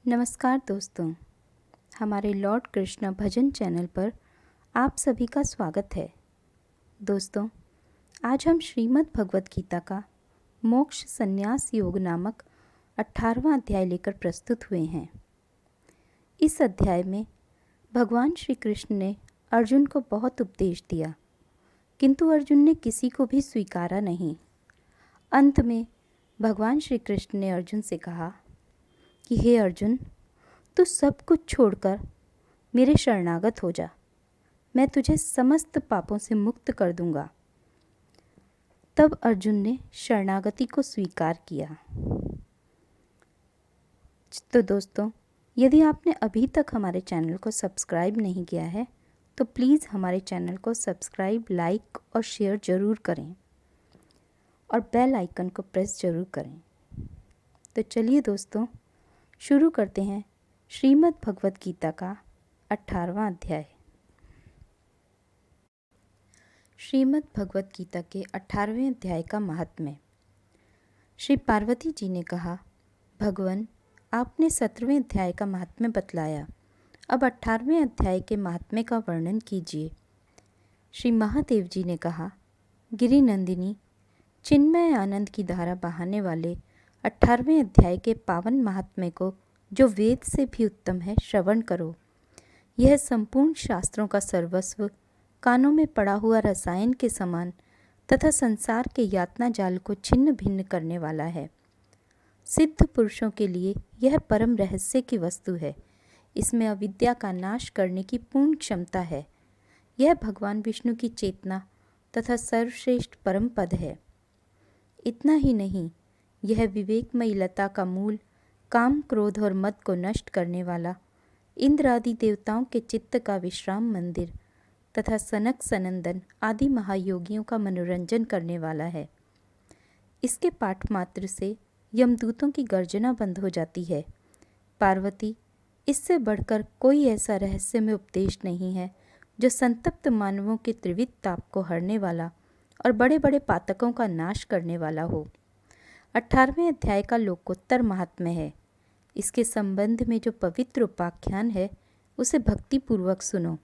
नमस्कार दोस्तों, हमारे लॉर्ड कृष्णा भजन चैनल पर आप सभी का स्वागत है। दोस्तों, आज हम श्रीमद् भगवत गीता का मोक्ष संन्यास योग नामक 18वां अध्याय लेकर प्रस्तुत हुए हैं। इस अध्याय में भगवान श्री कृष्ण ने अर्जुन को बहुत उपदेश दिया, किंतु अर्जुन ने किसी को भी स्वीकारा नहीं। अंत में भगवान श्री कृष्ण ने अर्जुन से कहा कि हे अर्जुन, तू सब कुछ छोड़कर मेरे शरणागत हो जा, मैं तुझे समस्त पापों से मुक्त कर दूंगा। तब अर्जुन ने शरणागति को स्वीकार किया। तो दोस्तों, यदि आपने अभी तक हमारे चैनल को सब्सक्राइब नहीं किया है तो प्लीज़ हमारे चैनल को सब्सक्राइब, लाइक और शेयर ज़रूर करें और बेल आइकन को प्रेस ज़रूर करें। तो चलिए दोस्तों, शुरू करते हैं श्रीमद् भगवत गीता का 18वां अध्याय। श्रीमद् भगवत गीता के 18वें अध्याय का महात्म्य। श्री पार्वती जी ने कहा, भगवान, आपने 17वें अध्याय का महात्म्य बतलाया, अब 18वें अध्याय के महात्म्य का वर्णन कीजिए। श्री महादेव जी ने कहा, गिरि नंदिनी, चिन्मय आनंद की धारा बहाने वाले 18वें अध्याय के पावन महात्म्य को, जो वेद से भी उत्तम है, श्रवण करो। यह संपूर्ण शास्त्रों का सर्वस्व, कानों में पड़ा हुआ रसायन के समान तथा संसार के यातना जाल को छिन्न भिन्न करने वाला है। सिद्ध पुरुषों के लिए यह परम रहस्य की वस्तु है। इसमें अविद्या का नाश करने की पूर्ण क्षमता है। यह भगवान विष्णु की चेतना तथा सर्वश्रेष्ठ परम पद है। इतना ही नहीं, यह विवेकमयी लता का मूल, काम, क्रोध और मद को नष्ट करने वाला, इंद्र आदि देवताओं के चित्त का विश्राम मंदिर तथा सनक सनंदन आदि महायोगियों का मनोरंजन करने वाला है। इसके पाठ मात्र से यमदूतों की गर्जना बंद हो जाती है। पार्वती, इससे बढ़कर कोई ऐसा रहस्य में उपदेश नहीं है जो संतप्त मानवों के त्रिविध ताप को हरने वाला और बड़े बड़े पातकों का नाश करने वाला हो। 18वें अध्याय का लोकोत्तर महात्म्य है। इसके संबंध में जो पवित्र उपाख्यान है, उसे भक्तिपूर्वक सुनो।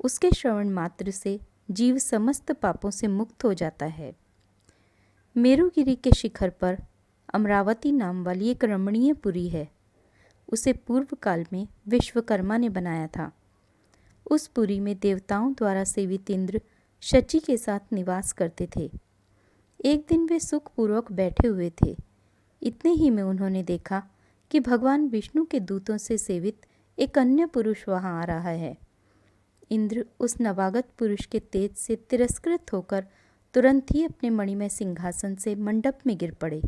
उसके श्रवण मात्र से जीव समस्त पापों से मुक्त हो जाता है। मेरुगिरी के शिखर पर अमरावती नाम वाली एक रमणीय पुरी है। उसे पूर्व काल में विश्वकर्मा ने बनाया था। उस पुरी में देवताओं द्वारा सेवित इंद्र शची के साथ निवास करते थे। एक दिन वे सुखपूर्वक बैठे हुए थे। इतने ही में उन्होंने देखा कि भगवान विष्णु के दूतों से सेवित एक अन्य पुरुष वहां आ रहा है। इंद्र उस नवागत पुरुष के तेज से तिरस्कृत होकर तुरंत ही अपने मणिमय सिंहासन से मंडप में गिर पड़े।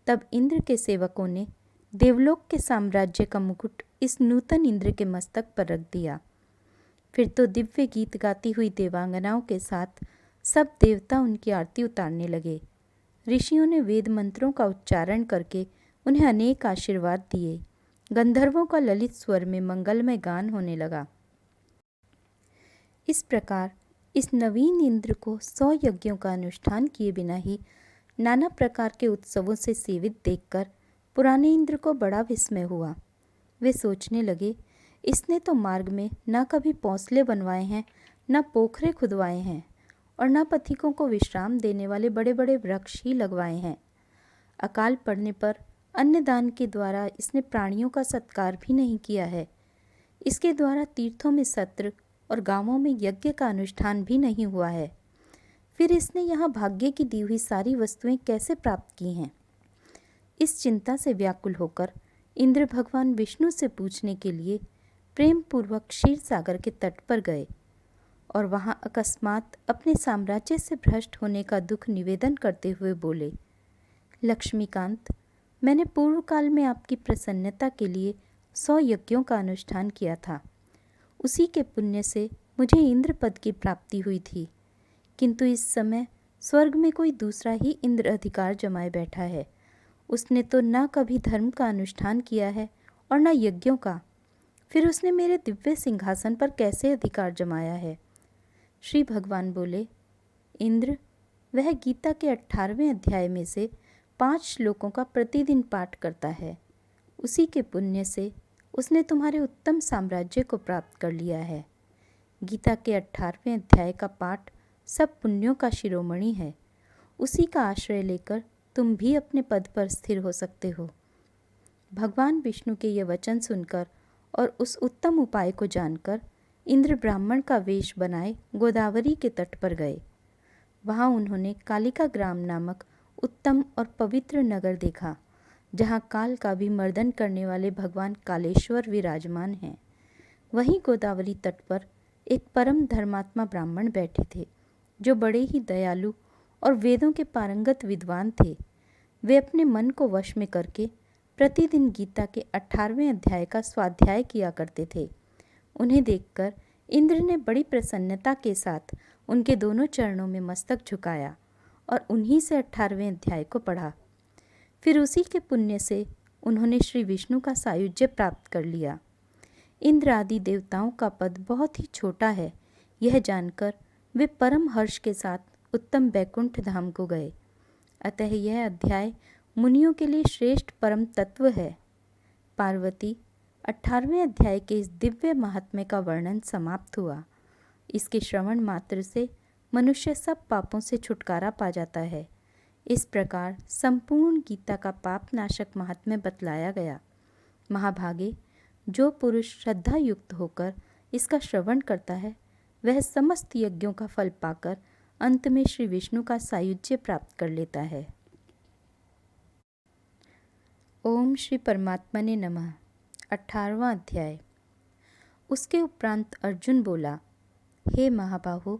तब इंद्र के सेवकों ने देवलोक के साम्राज्य का मुकुट इस नूतन इंद्र के मस्तक पर रख दिया। फिर तो दिव्य गीत गाती हुई देवांगनाओं के साथ सब देवता उनकी आरती उतारने लगे। ऋषियों ने वेद मंत्रों का उच्चारण करके उन्हें अनेक आशीर्वाद दिए। गंधर्वों का ललित स्वर में मंगलमय गान होने लगा। इस प्रकार इस नवीन इंद्र को 100 यज्ञों का अनुष्ठान किए बिना ही नाना प्रकार के उत्सवों से सेवित देखकर पुराने इंद्र को बड़ा विस्मय हुआ। वे सोचने लगे, इसने तो मार्ग में न कभी पौंसले बनवाए हैं, न पोखरे खुदवाए हैं और न पथिकों को विश्राम देने वाले बड़े बड़े वृक्ष ही लगवाए हैं। अकाल पड़ने पर अन्नदान के द्वारा इसने प्राणियों का सत्कार भी नहीं किया है। इसके द्वारा तीर्थों में सत्र और गांवों में यज्ञ का अनुष्ठान भी नहीं हुआ है। फिर इसने यहाँ भाग्य की दी हुई सारी वस्तुएं कैसे प्राप्त की हैं? इस चिंता से व्याकुल होकर इंद्र भगवान विष्णु से पूछने के लिए प्रेम पूर्वक क्षीर सागर के तट पर गए और वहाँ अकस्मात अपने साम्राज्य से भ्रष्ट होने का दुख निवेदन करते हुए बोले, लक्ष्मीकांत, मैंने पूर्व काल में आपकी प्रसन्नता के लिए 100 यज्ञों का अनुष्ठान किया था। उसी के पुण्य से मुझे इंद्र पद की प्राप्ति हुई थी, किंतु इस समय स्वर्ग में कोई दूसरा ही इंद्र अधिकार जमाए बैठा है। उसने तो न कभी धर्म का अनुष्ठान किया है और न यज्ञों का। फिर उसने मेरे दिव्य सिंहासन पर कैसे अधिकार जमाया है? श्री भगवान बोले, इंद्र, वह गीता के 18वें अध्याय में से 5 श्लोकों का प्रतिदिन पाठ करता है। उसी के पुण्य से उसने तुम्हारे उत्तम साम्राज्य को प्राप्त कर लिया है। गीता के 18वें अध्याय का पाठ सब पुण्यों का शिरोमणि है। उसी का आश्रय लेकर तुम भी अपने पद पर स्थिर हो सकते हो। भगवान विष्णु के ये वचन सुनकर और उस उत्तम उपाय को जानकर इंद्र ब्राह्मण का वेश बनाए गोदावरी के तट पर गए। वहाँ उन्होंने कालिका ग्राम नामक उत्तम और पवित्र नगर देखा, जहाँ काल का भी मर्दन करने वाले भगवान कालेश्वर विराजमान हैं। वहीं गोदावरी तट पर एक परम धर्मात्मा ब्राह्मण बैठे थे, जो बड़े ही दयालु और वेदों के पारंगत विद्वान थे। वे अपने मन को वश में करके प्रतिदिन गीता के 18वें अध्याय का स्वाध्याय किया करते थे। उन्हें देखकर इंद्र ने बड़ी प्रसन्नता के साथ उनके दोनों चरणों में मस्तक झुकाया और उन्हीं से 18वें अध्याय को पढ़ा। फिर उसी के पुण्य से उन्होंने श्री विष्णु का सायुज्य प्राप्त कर लिया। इंद्र आदि देवताओं का पद बहुत ही छोटा है, यह जानकर वे परम हर्ष के साथ उत्तम वैकुंठ धाम को गए। अतः यह अध्याय मुनियों के लिए श्रेष्ठ परम तत्व है। पार्वती, 18वें अध्याय के इस दिव्य महात्म्य का वर्णन समाप्त हुआ। इसके श्रवण मात्र से मनुष्य सब पापों से छुटकारा पा जाता है। इस प्रकार संपूर्ण गीता का पाप नाशक महात्म्य बतलाया गया। महाभागे, जो पुरुष श्रद्धा युक्त होकर इसका श्रवण करता है, वह समस्त यज्ञों का फल पाकर अंत में श्री विष्णु का सायुज्य प्राप्त कर लेता है। ओम श्री परमात्मने नमः। 18वां अध्याय। उसके उपरांत अर्जुन बोला, हे महाबाहो,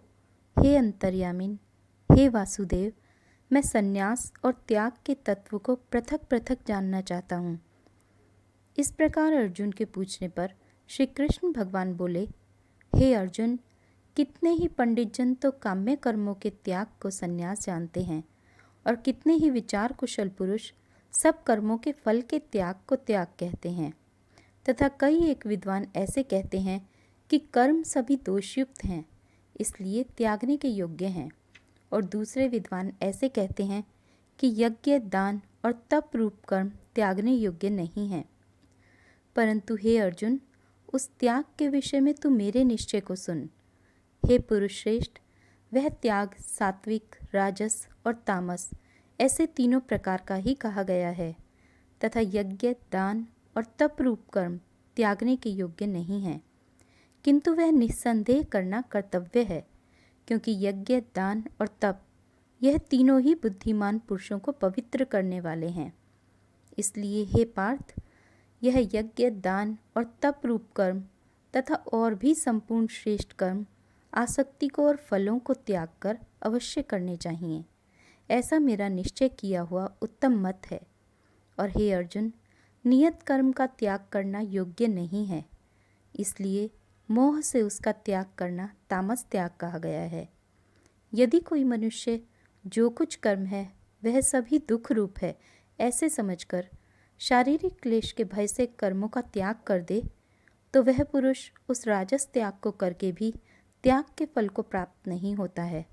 हे अंतर्यामिन, हे वासुदेव, मैं संन्यास और त्याग के तत्व को पृथक पृथक जानना चाहता हूँ। इस प्रकार अर्जुन के पूछने पर श्री कृष्ण भगवान बोले, हे अर्जुन, कितने ही पंडितजन तो काम्य कर्मों के त्याग को संन्यास जानते हैं, और कितने ही विचार कुशल पुरुष सब कर्मों के फल के त्याग को त्याग कहते हैं, तथा कई एक विद्वान ऐसे कहते हैं कि कर्म सभी दोषयुक्त हैं, इसलिए त्यागने के योग्य हैं, और दूसरे विद्वान ऐसे कहते हैं कि यज्ञ, दान और तप रूप कर्म त्यागने योग्य नहीं हैं। परंतु हे अर्जुन, उस त्याग के विषय में तू मेरे निश्चय को सुन। हे पुरुष श्रेष्ठ, वह त्याग सात्विक, राजस और तामस ऐसे तीनों प्रकार का ही कहा गया है, तथा यज्ञ, दान और तप रूप कर्म त्यागने के योग्य नहीं है, किंतु वह निस्संदेह करना कर्तव्य है, क्योंकि यज्ञ, दान और तप यह तीनों ही बुद्धिमान पुरुषों को पवित्र करने वाले हैं। इसलिए हे पार्थ, यह यज्ञ, दान और तप रूप कर्म तथा और भी संपूर्ण श्रेष्ठ कर्म आसक्ति को और फलों को त्याग कर अवश्य करने चाहिए। ऐसा मेरा निश्चय किया हुआ उत्तम मत है। और हे अर्जुन, नियत कर्म का त्याग करना योग्य नहीं है, इसलिए मोह से उसका त्याग करना तामस त्याग कहा गया है। यदि कोई मनुष्य जो कुछ कर्म है वह सभी दुख रूप है ऐसे समझकर शारीरिक क्लेश के भय से कर्मों का त्याग कर दे, तो वह पुरुष उस राजस त्याग को करके भी त्याग के फल को प्राप्त नहीं होता है,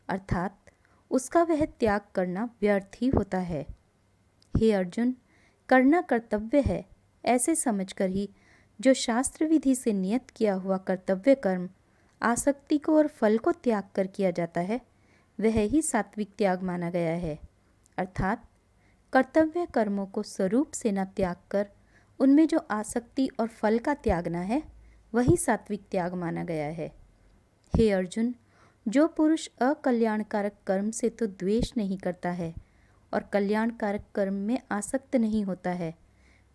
अर्थात उसका वह त्याग करना व्यर्थ ही होता है। हे अर्जुन, करना कर्तव्य है ऐसे समझकर ही जो शास्त्र विधि से नियत किया हुआ कर्तव्य कर्म आसक्ति को और फल को त्याग कर किया जाता है, वह ही सात्विक त्याग माना गया है। अर्थात कर्तव्य कर्मों को स्वरूप से न त्याग कर उनमें जो आसक्ति और फल का त्यागना है, वही सात्विक त्याग माना गया है। हे अर्जुन, जो पुरुष अकल्याणकारक कर्म से तो द्वेष नहीं करता है और कल्याणकारक कर्म में आसक्त नहीं होता है,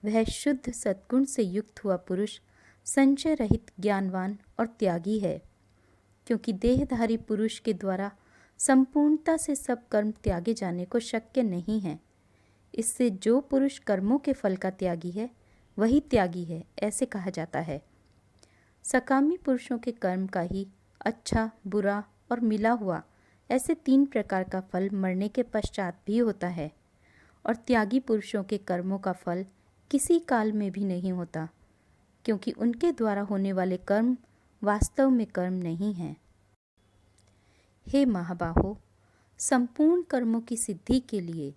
वह शुद्ध सद्गुण से युक्त हुआ पुरुष संशय रहित, ज्ञानवान और त्यागी है। क्योंकि देहधारी पुरुष के द्वारा संपूर्णता से सब कर्म त्यागे जाने को शक्य नहीं है, इससे जो पुरुष कर्मों के फल का त्यागी है वही त्यागी है ऐसे कहा जाता है। सकामी पुरुषों के कर्म का ही अच्छा, बुरा और मिला हुआ ऐसे 3 प्रकार का फल मरने के पश्चात भी होता है, और त्यागी पुरुषों के कर्मों का फल किसी काल में भी नहीं होता, क्योंकि उनके द्वारा होने वाले कर्म वास्तव में कर्म नहीं हैं। हे महाबाहो, संपूर्ण कर्मों की सिद्धि के लिए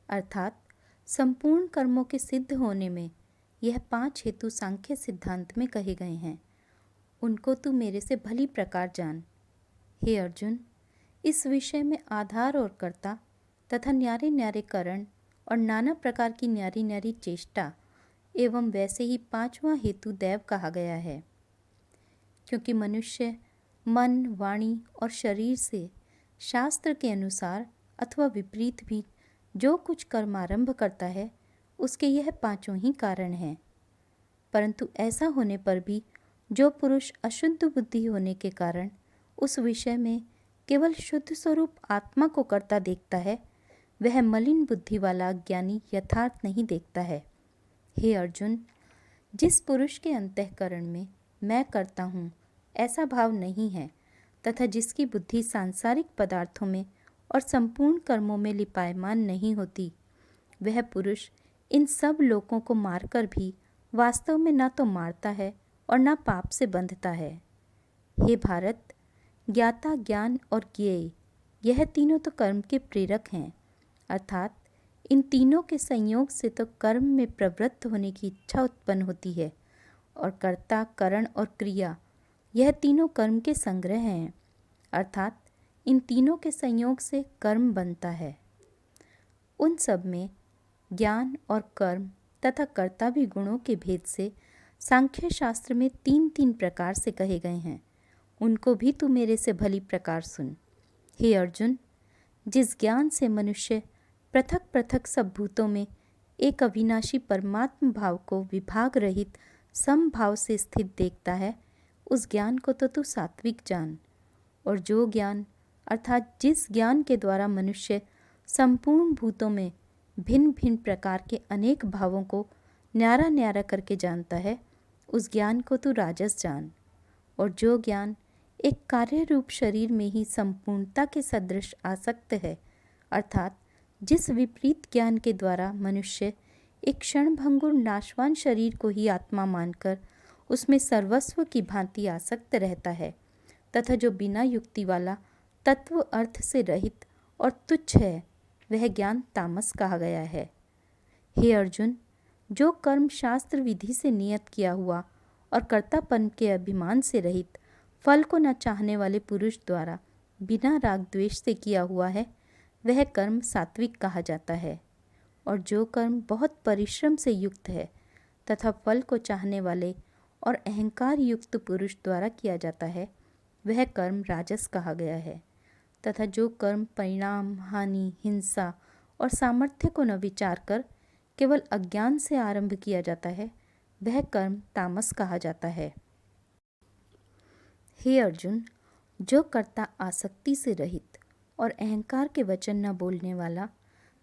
अर्थात संपूर्ण कर्मों के सिद्ध होने में यह 5 हेतु सांख्य सिद्धांत में कहे गए हैं, उनको तू मेरे से भली प्रकार जान। हे अर्जुन, इस विषय में आधार और कर्ता तथा न्यारे न्यारे कारण और नाना प्रकार की न्यारी न्यारी चेष्टा एवं वैसे ही 5वां हेतु दैव कहा गया है, क्योंकि मनुष्य मन, वाणी और शरीर से शास्त्र के अनुसार अथवा विपरीत भी जो कुछ कर्म आरंभ करता है, उसके यह 5 ही कारण हैं। परंतु ऐसा होने पर भी जो पुरुष अशुद्ध बुद्धि होने के कारण उस विषय में केवल शुद्ध स्वरूप आत्मा को कर्ता देखता है, वह मलिन बुद्धि वाला ज्ञानी यथार्थ नहीं देखता है। हे अर्जुन, जिस पुरुष के अंतःकरण में मैं करता हूँ ऐसा भाव नहीं है तथा जिसकी बुद्धि सांसारिक पदार्थों में और संपूर्ण कर्मों में लिपायमान नहीं होती, वह पुरुष इन सब लोगों को मारकर भी वास्तव में न तो मारता है और न पाप से बंधता है। हे भारत, ज्ञाता, ज्ञान और ज्ञेय यह तीनों तो कर्म के प्रेरक हैं, अर्थात इन तीनों के संयोग से तो कर्म में प्रवृत्त होने की इच्छा उत्पन्न होती है, और कर्ता, करण और क्रिया यह तीनों कर्म के संग्रह हैं, अर्थात इन तीनों के संयोग से कर्म बनता है। उन सब में ज्ञान और कर्म तथा कर्ता भी गुणों के भेद से सांख्य शास्त्र में 3-3 प्रकार से कहे गए हैं, उनको भी तू मेरे से भली प्रकार सुन। हे अर्जुन, जिस ज्ञान से मनुष्य पृथक पृथक सब भूतों में एक अविनाशी परमात्म भाव को विभाग रहित समभाव से स्थित देखता है, उस ज्ञान को तो तू सात्विक जान। और जो ज्ञान अर्थात जिस ज्ञान के द्वारा मनुष्य संपूर्ण भूतों में भिन्न भिन्न प्रकार के अनेक भावों को न्यारा न्यारा करके जानता है, उस ज्ञान को तू राजस जान। और जो ज्ञान एक कार्य रूप शरीर में ही संपूर्णता के सदृश आसक्त है, अर्थात जिस विपरीत ज्ञान के द्वारा मनुष्य एक क्षणभंगुर नाशवान शरीर को ही आत्मा मानकर उसमें सर्वस्व की भांति आसक्त रहता है, तथा जो बिना युक्ति वाला तत्व अर्थ से रहित और तुच्छ है, वह ज्ञान तामस कहा गया है। हे अर्जुन, जो कर्म शास्त्र विधि से नियत किया हुआ और कर्तापन के अभिमान से रहित फल को न चाहने वाले पुरुष द्वारा बिना राग द्वेष से किया हुआ है, वह कर्म सात्विक कहा जाता है। और जो कर्म बहुत परिश्रम से युक्त है तथा फल को चाहने वाले और अहंकार युक्त पुरुष द्वारा किया जाता है, वह कर्म राजस कहा गया है। तथा जो कर्म परिणाम, हानि, हिंसा और सामर्थ्य को न विचार कर केवल अज्ञान से आरंभ किया जाता है, वह कर्म तामस कहा जाता है। हे अर्जुन, जो कर्ता आसक्ति से रहित और अहंकार के वचन न बोलने वाला,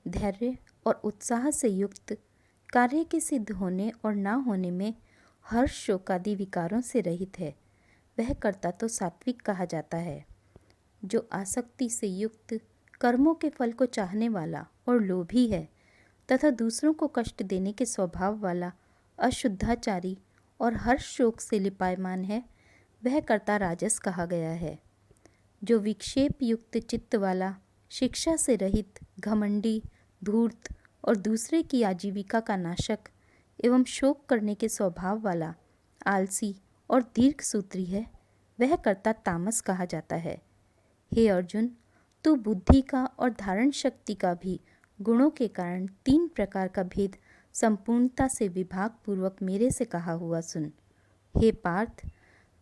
धैर्य और उत्साह से युक्त, कार्य के सिद्ध होने और ना होने में हर्ष शोकादि विकारों से रहित है, वह कर्ता तो सात्विक कहा जाता है। जो आसक्ति से युक्त, कर्मों के फल को चाहने वाला और लोभी है तथा दूसरों को कष्ट देने के स्वभाव वाला, अशुद्धाचारी और हर्ष शोक से लिपायमान है, वह कर्ता राजस कहा गया है। जो विक्षेप युक्त चित्त वाला, शिक्षा से रहित, घमंडी, धूर्त और दूसरे की आजीविका का नाशक एवं शोक करने के स्वभाव वाला, आलसी और दीर्घसूत्री है, वह कर्ता तामस कहा जाता है। हे अर्जुन, तू बुद्धि का और धारण शक्ति का भी गुणों के कारण 3 प्रकार का भेद संपूर्णता से विभाग पूर्वक मेरे से कहा हुआ सुन। हे पार्थ,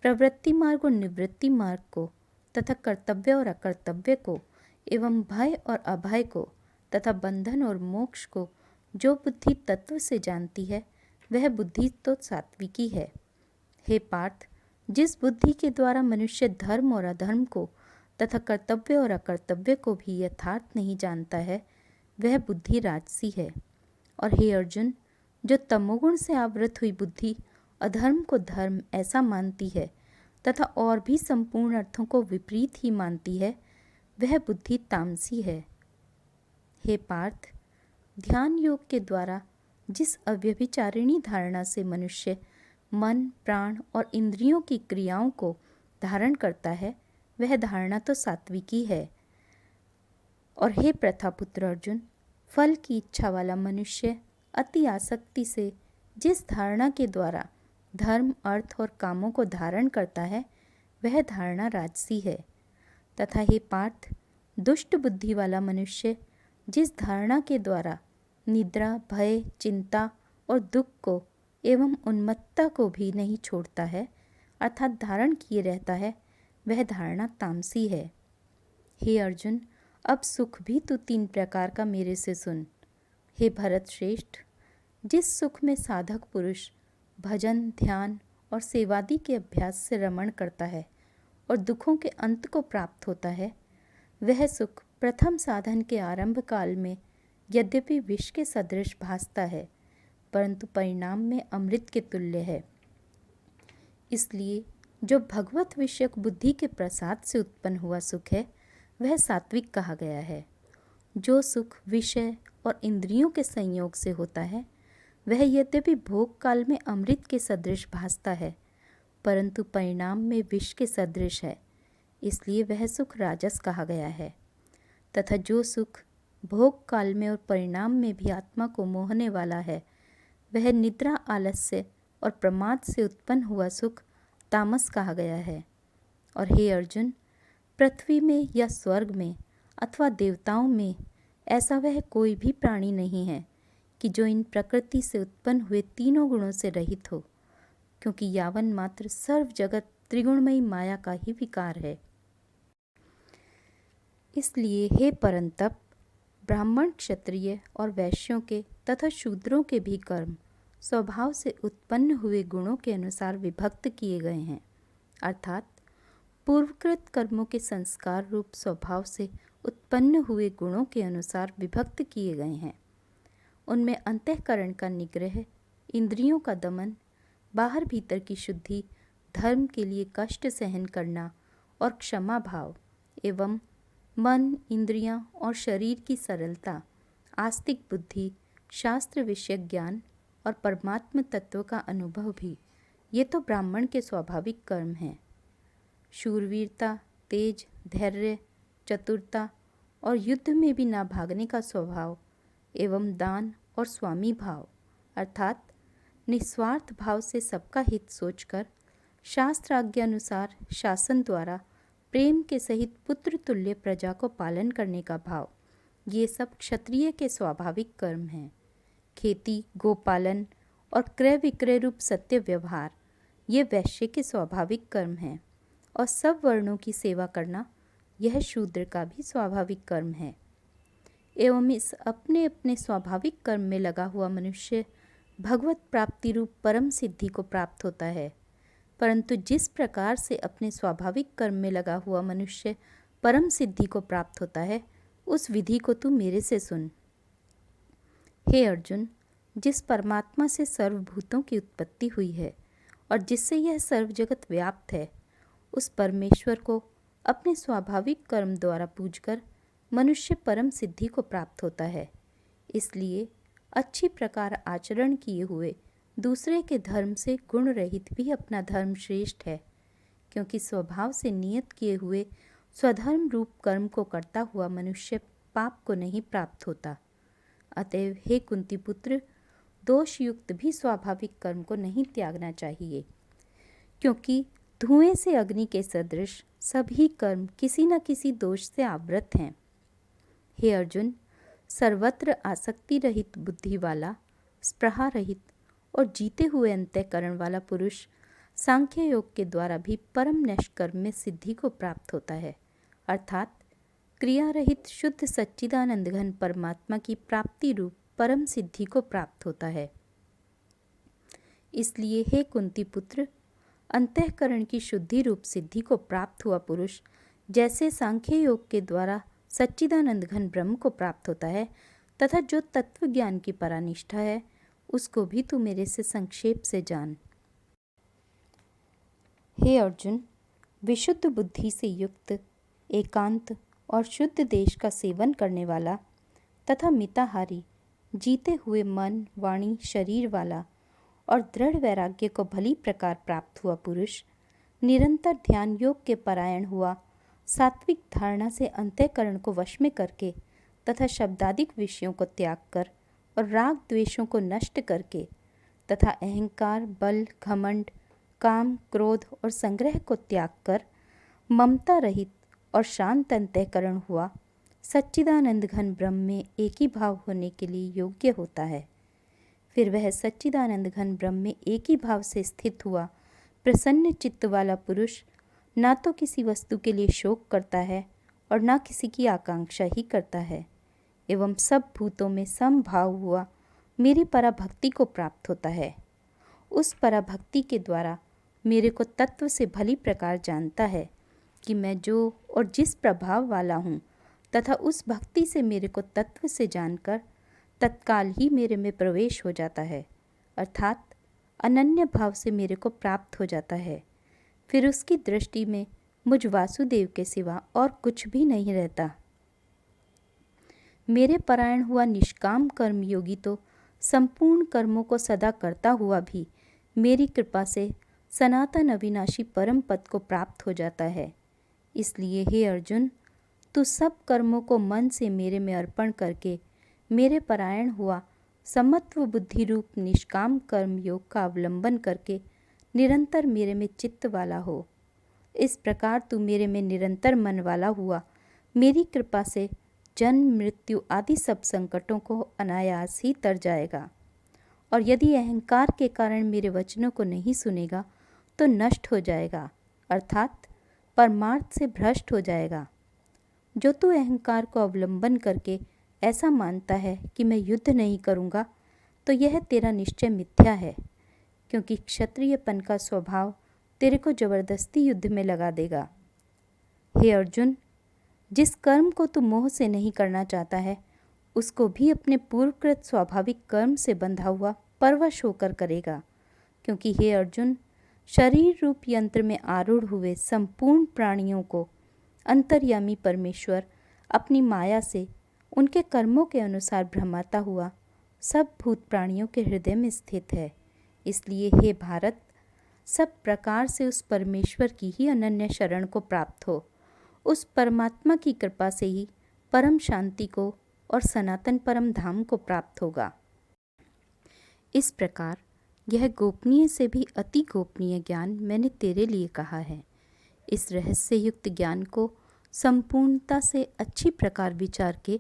प्रवृत्ति मार्ग और निवृत्ति मार्ग को तथा कर्तव्य और अकर्तव्य को एवं भय और अभय को तथा बंधन और मोक्ष को जो बुद्धि तत्व से जानती है, वह बुद्धि तो सात्विकी है। हे पार्थ, जिस बुद्धि के द्वारा मनुष्य धर्म और अधर्म को तथा कर्तव्य और अकर्तव्य को भी यथार्थ नहीं जानता है, वह बुद्धि राजसी है। और हे अर्जुन, जो तमोगुण से आवृत हुई बुद्धि अधर्म को धर्म ऐसा मानती है तथा और भी संपूर्ण अर्थों को विपरीत ही मानती है, वह बुद्धि तामसी है। हे पार्थ, ध्यान योग के द्वारा जिस अव्यभिचारिणी धारणा से मनुष्य मन, प्राण और इंद्रियों की क्रियाओं को धारण करता है, वह धारणा तो सात्विकी है। और हे प्रथापुत्र अर्जुन, फल की इच्छा वाला मनुष्य अति आसक्ति से जिस धारणा के द्वारा धर्म, अर्थ और कामों को धारण करता है वह धारणा राजसी है। तथा हे पार्थ, दुष्ट बुद्धि वाला मनुष्य जिस धारणा के द्वारा निद्रा, भय, चिंता और दुख को एवं उन्मत्तता को भी नहीं छोड़ता है अर्थात धारण किए रहता है, वह धारणा तामसी है। हे अर्जुन, अब सुख भी तू 3 प्रकार का मेरे से सुन। हे भरत श्रेष्ठ, जिस सुख में साधक पुरुष भजन, ध्यान और सेवादि के अभ्यास से रमण करता है और दुखों के अंत को प्राप्त होता है, वह सुख प्रथम साधन के आरंभ काल में यद्यपि विष के सदृश भासता है, परंतु परिणाम में अमृत के तुल्य है। इसलिए जो भगवत विषयक बुद्धि के प्रसाद से उत्पन्न हुआ सुख है वह सात्विक कहा गया है। जो सुख विषय और इंद्रियों के संयोग से होता है वह यद्यपि भोग काल में अमृत के सदृश भासता है, परंतु परिणाम में विष के सदृश है, इसलिए वह सुख राजस कहा गया है। तथा जो सुख भोग काल में और परिणाम में भी आत्मा को मोहने वाला है वह निद्रा, आलस्य और प्रमाद से उत्पन्न हुआ सुख तामस कहा गया है। और हे अर्जुन, पृथ्वी में या स्वर्ग में अथवा देवताओं में ऐसा वह कोई भी प्राणी नहीं है कि जो इन प्रकृति से उत्पन्न हुए तीनों गुणों से रहित हो, क्योंकि यावन मात्र सर्व जगत त्रिगुणमयी माया का ही विकार है। इसलिए हे परंतप, ब्राह्मण, क्षत्रिय और वैश्यों के तथा शूद्रों के भी कर्म स्वभाव से उत्पन्न हुए गुणों के अनुसार विभक्त किए गए हैं, अर्थात पूर्वकृत कर्मों के संस्कार रूप स्वभाव से उत्पन्न हुए गुणों के अनुसार विभक्त किए गए हैं। उनमें अंतःकरण का निग्रह, इंद्रियों का दमन, बाहर भीतर की शुद्धि, धर्म के लिए कष्ट सहन करना और क्षमा भाव एवं मन, इंद्रियां और शरीर की सरलता, आस्तिक बुद्धि, शास्त्र विषयक ज्ञान और परमात्म तत्व का अनुभव भी, ये तो ब्राह्मण के स्वाभाविक कर्म हैं। शूरवीरता, तेज, धैर्य, चतुरता और युद्ध में भी ना भागने का स्वभाव एवं दान और स्वामी भाव अर्थात निस्वार्थ भाव से सबका हित सोचकर शास्त्र आज्ञानुसार शासन द्वारा प्रेम के सहित पुत्र तुल्य प्रजा को पालन करने का भाव, ये सब क्षत्रिय के स्वाभाविक कर्म हैं। खेती, गोपालन और क्रय विक्रय रूप सत्य व्यवहार, ये वैश्य के स्वाभाविक कर्म हैं। और सब वर्णों की सेवा करना, यह शूद्र का भी स्वाभाविक कर्म है। एवं इस अपने अपने स्वाभाविक कर्म में लगा हुआ मनुष्य भगवत प्राप्ति रूप परम सिद्धि को प्राप्त होता है। परंतु जिस प्रकार से अपने स्वाभाविक कर्म में लगा हुआ मनुष्य परम सिद्धि को प्राप्त होता है, उस विधि को तू मेरे से सुन। हे अर्जुन, जिस परमात्मा से सर्वभूतों की उत्पत्ति हुई है और जिससे यह सर्व जगत व्याप्त है, उस परमेश्वर को अपने स्वाभाविक कर्म द्वारा पूजकर मनुष्य परम सिद्धि को प्राप्त होता है। इसलिए अच्छी प्रकार आचरण किए हुए दूसरे के धर्म से गुण रहित भी अपना धर्म श्रेष्ठ है, क्योंकि स्वभाव से नियत किए हुए स्वधर्म रूप कर्म को करता हुआ मनुष्य पाप को नहीं प्राप्त होता। अतएव हे कुंती पुत्र, दोष युक्त भी स्वाभाविक कर्म को नहीं त्यागना चाहिए, क्योंकि धुएं से अग्नि के सदृश सभी कर्म किसी न किसी दोष से आवृत हैं। हे अर्जुन, सर्वत्र आसक्ति रहित बुद्धि वाला, स्पृहा रहित और जीते हुए अंतःकरण वाला पुरुष सांख्य योग के द्वारा भी परम निष्कर्म में सिद्धि को प्राप्त होता है, अर्थात क्रिया रहित शुद्ध सच्चिदानंद घन परमात्मा की प्राप्ति रूप परम सिद्धि को प्राप्त होता है। इसलिए हे कुंती पुत्र, अंतःकरण की शुद्धि रूप सिद्धि को प्राप्त हुआ पुरुष जैसे सांख्य योग के द्वारा सच्चिदानंद घन ब्रह्म को प्राप्त होता है, तथा जो तत्व ज्ञान की परानिष्ठा है उसको भी तू मेरे से संक्षेप से जान। हे अर्जुन, विशुद्ध बुद्धि से युक्त, एकांत और शुद्ध देश का सेवन करने वाला तथा मिताहारी, जीते हुए मन, वाणी, शरीर वाला और दृढ़ वैराग्य को भली प्रकार प्राप्त हुआ पुरुष निरंतर ध्यान योग के परायण हुआ, सात्विक धारणा से अंतःकरण को वश में करके तथा शब्दादिक विषयों को त्याग कर और राग द्वेषों को नष्ट करके तथा अहंकार, बल, घमंड, काम, क्रोध और संग्रह को त्याग कर ममता रहित और शांत अंतःकरण हुआ सच्चिदानंद घन ब्रह्म में एक ही भाव होने के लिए योग्य होता है। फिर वह सच्चिदानंद घन ब्रह्म में एक ही भाव से स्थित हुआ प्रसन्न चित्त वाला पुरुष ना तो किसी वस्तु के लिए शोक करता है और ना किसी की आकांक्षा ही करता है, एवं सब भूतों में समभाव हुआ मेरी पराभक्ति को प्राप्त होता है। उस पराभक्ति के द्वारा मेरे को तत्व से भली प्रकार जानता है कि मैं जो और जिस प्रभाव वाला हूँ, तथा उस भक्ति से मेरे को तत्व से जानकर तत्काल ही मेरे में प्रवेश हो जाता है, अर्थात अनन्य भाव से मेरे को प्राप्त हो जाता है। फिर उसकी दृष्टि में मुझ वासुदेव के सिवा और कुछ भी नहीं रहता। मेरे परायण हुआ निष्काम कर्मयोगी तो संपूर्ण कर्मों को सदा करता हुआ भी मेरी कृपा से सनातन अविनाशी परम पद को प्राप्त हो जाता है। इसलिए हे अर्जुन, तू सब कर्मों को मन से मेरे में अर्पण करके मेरे परायण हुआ समत्व बुद्धि रूप निष्काम कर्म योग का अवलंबन करके निरंतर मेरे में चित्त वाला हो। इस प्रकार तू मेरे में निरंतर मन वाला हुआ मेरी कृपा से जन्म, मृत्यु आदि सब संकटों को अनायास ही तर जाएगा। और यदि अहंकार के कारण मेरे वचनों को नहीं सुनेगा तो नष्ट हो जाएगा, अर्थात परमार्थ से भ्रष्ट हो जाएगा। जो तू अहंकार को अवलंबन करके ऐसा मानता है कि मैं युद्ध नहीं करूँगा, तो यह तेरा निश्चय मिथ्या है, क्योंकि क्षत्रियपन का स्वभाव तेरे को जबरदस्ती युद्ध में लगा देगा। हे अर्जुन, जिस कर्म को तू मोह से नहीं करना चाहता है, उसको भी अपने पूर्वकृत स्वाभाविक कर्म से बंधा हुआ परवश होकर करेगा, क्योंकि हे अर्जुन, शरीर रूप यंत्र में आरूढ़ हुए संपूर्ण प्राणियों को अंतर्यामी परमेश्वर अपनी माया से उनके कर्मों के अनुसार भ्रमाता हुआ सब भूत प्राणियों के हृदय में स्थित है। इसलिए हे भारत, सब प्रकार से उस परमेश्वर की ही अनन्य शरण को प्राप्त हो। उस परमात्मा की कृपा से ही परम शांति को और सनातन परम धाम को प्राप्त होगा। इस प्रकार यह गोपनीय से भी अति गोपनीय ज्ञान मैंने तेरे लिए कहा है। इस रहस्य युक्त ज्ञान को संपूर्णता से अच्छी प्रकार विचार के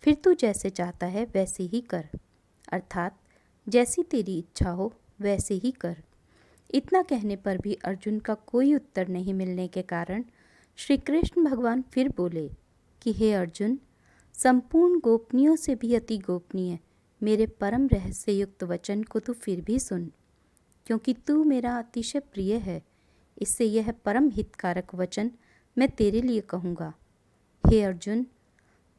फिर तू जैसे चाहता है वैसे ही कर, अर्थात जैसी तेरी इच्छा हो वैसे ही कर। इतना कहने पर भी अर्जुन का कोई उत्तर नहीं मिलने के कारण श्री कृष्ण भगवान फिर बोले कि हे अर्जुन, संपूर्ण गोपनीयों से भी अति गोपनीय मेरे परम रहस्य युक्त वचन को तू फिर भी सुन, क्योंकि तू मेरा अतिशय प्रिय है। इससे यह परम हितकारक वचन मैं तेरे लिए कहूँगा। हे अर्जुन,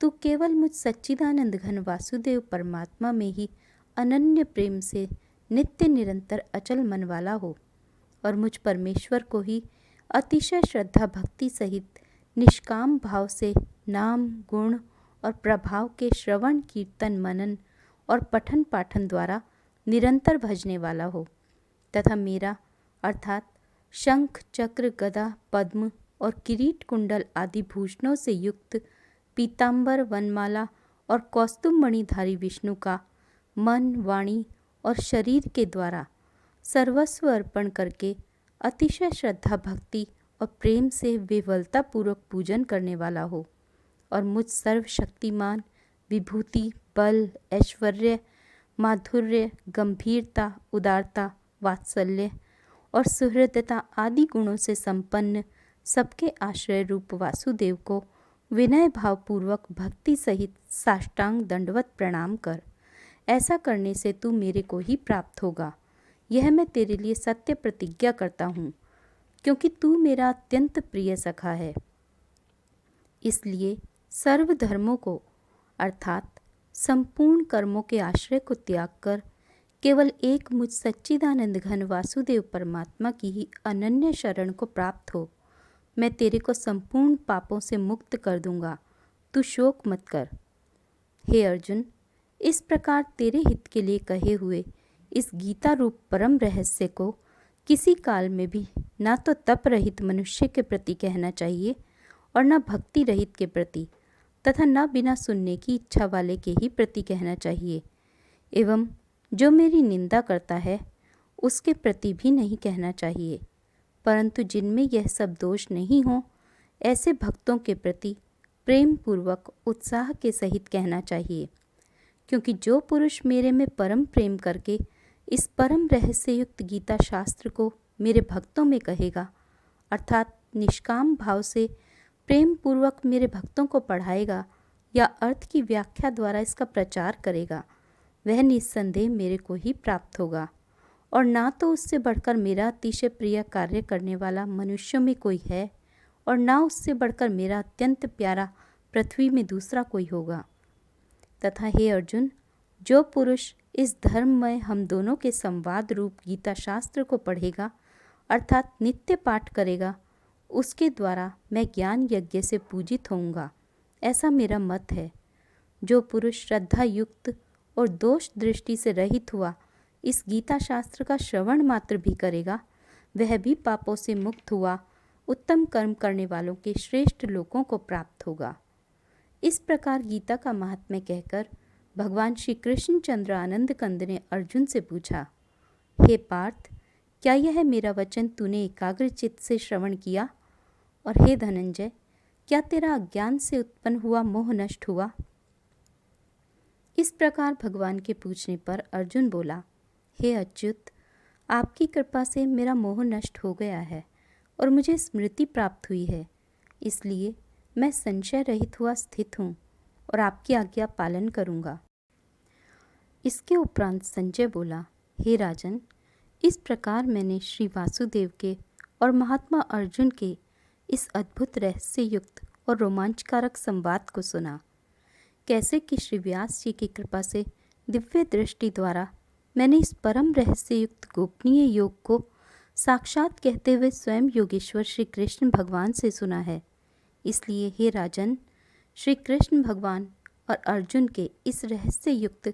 तू केवल मुझ सच्चिदानंद घन वासुदेव परमात्मा में ही अनन्य प्रेम से नित्य निरंतर अचल मन वाला हो और मुझ परमेश्वर को ही अतिशय श्रद्धा भक्ति सहित निष्काम भाव से नाम, गुण और प्रभाव के श्रवण, कीर्तन, मनन और पठन पाठन द्वारा निरंतर भजने वाला हो, तथा मेरा अर्थात शंख, चक्र, गदा, पद्म और किरीट कुंडल आदि भूषणों से युक्त पीतांबर, वनमाला और कौस्तुभमणिधारी विष्णु का मन, वाणी और शरीर के द्वारा सर्वस्व अर्पण करके अतिशय श्रद्धा भक्ति और प्रेम से विह्वलता पूर्वक पूजन करने वाला हो और मुझ सर्वशक्तिमान, विभूति, बल, ऐश्वर्य, माधुर्य, गंभीरता, उदारता, वात्सल्य और सुहृदता आदि गुणों से संपन्न सबके आश्रय रूप वासुदेव को विनय भावपूर्वक भक्ति सहित साष्टांग दंडवत प्रणाम कर। ऐसा करने से तू मेरे को ही प्राप्त होगा, यह मैं तेरे लिए सत्य प्रतिज्ञा करता हूँ, क्योंकि तू मेरा अत्यंत प्रिय सखा है। इसलिए सर्व धर्मों को अर्थात संपूर्ण कर्मों के आश्रय को त्याग कर केवल एक मुझ सच्चिदानंद घन वासुदेव परमात्मा की ही अनन्य शरण को प्राप्त हो। मैं तेरे को संपूर्ण पापों से मुक्त कर दूंगा, तू शोक मत कर। हे अर्जुन, इस प्रकार तेरे हित के लिए कहे हुए इस गीता रूप परम रहस्य को किसी काल में भी ना तो तप रहित मनुष्य के प्रति कहना चाहिए और न भक्ति रहित के प्रति, तथा न बिना सुनने की इच्छा वाले के ही प्रति कहना चाहिए। एवं जो मेरी निंदा करता है उसके प्रति भी नहीं कहना चाहिए, परंतु जिनमें यह सब दोष नहीं हो ऐसे भक्तों के प्रति प्रेम पूर्वक उत्साह के सहित कहना चाहिए। क्योंकि जो पुरुष मेरे में परम प्रेम करके इस परम रहस्ययुक्त गीता शास्त्र को मेरे भक्तों में कहेगा, अर्थात निष्काम भाव से प्रेम पूर्वक मेरे भक्तों को पढ़ाएगा या अर्थ की व्याख्या द्वारा इसका प्रचार करेगा, वह निस्संदेह मेरे को ही प्राप्त होगा। और ना तो उससे बढ़कर मेरा अतिशय प्रिय कार्य करने वाला मनुष्यों में कोई है और ना उससे बढ़कर मेरा अत्यंत प्यारा पृथ्वी में दूसरा कोई होगा। तथा हे अर्जुन, जो पुरुष इस धर्म में हम दोनों के संवाद रूप गीता शास्त्र को पढ़ेगा अर्थात नित्य पाठ करेगा, उसके द्वारा मैं ज्ञान यज्ञ से पूजित होऊंगा, ऐसा मेरा मत है। जो पुरुष श्रद्धा युक्त और दोष दृष्टि से रहित हुआ इस गीता शास्त्र का श्रवण मात्र भी करेगा, वह भी पापों से मुक्त हुआ उत्तम कर्म करने वालों के श्रेष्ठ लोकों को प्राप्त होगा। इस प्रकार गीता का महात्म्य कहकर भगवान श्री कृष्ण चंद्र आनंद कंद ने अर्जुन से पूछा, हे पार्थ, क्या यह मेरा वचन तूने एकाग्र चित्त से श्रवण किया? और हे धनंजय, क्या तेरा अज्ञान से उत्पन्न हुआ मोह नष्ट हुआ? इस प्रकार भगवान के पूछने पर अर्जुन बोला, हे अच्युत, आपकी कृपा से मेरा मोह नष्ट हो गया है और मुझे स्मृति प्राप्त हुई है, इसलिए मैं संशय रहित हुआ स्थित हूँ और आपकी आज्ञा पालन करूँगा। इसके उपरांत संजय बोला, हे राजन, इस प्रकार मैंने श्री वासुदेव के और महात्मा अर्जुन के इस अद्भुत रहस्य युक्त और रोमांचकारक संवाद को सुना। कैसे कि श्री व्यास जी की कृपा से दिव्य दृष्टि द्वारा मैंने इस परम रहस्य युक्त गोपनीय योग को साक्षात कहते हुए स्वयं योगेश्वर श्री कृष्ण भगवान से सुना है। इसलिए हे राजन, श्री कृष्ण भगवान और अर्जुन के इस रहस्य युक्त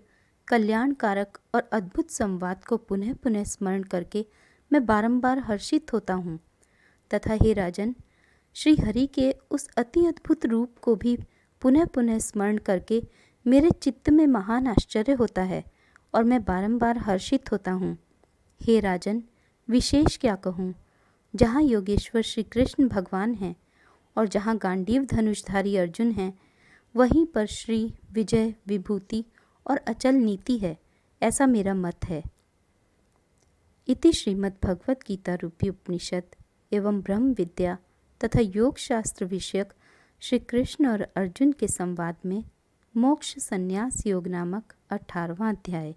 कल्याणकारक और अद्भुत संवाद को पुनः पुनः स्मरण करके मैं बारंबार हर्षित होता हूँ। तथा हे राजन, श्री हरि के उस अति अद्भुत रूप को भी पुनः पुनः स्मरण करके मेरे चित्त में महान आश्चर्य होता है और मैं बारंबार हर्षित होता हूँ। हे राजन, विशेष क्या कहूँ, जहाँ योगेश्वर श्री कृष्ण भगवान हैं और जहाँ गांडीव धनुषधारी अर्जुन हैं, वहीं पर श्री विजय विभूति और अचल नीति है, ऐसा मेरा मत है। इति श्रीमद् भगवद गीता रूपी उपनिषद एवं ब्रह्म विद्या तथा योग शास्त्र विषयक श्री कृष्ण और अर्जुन के संवाद में मोक्ष संन्यास योग नामक 18वां अध्याय।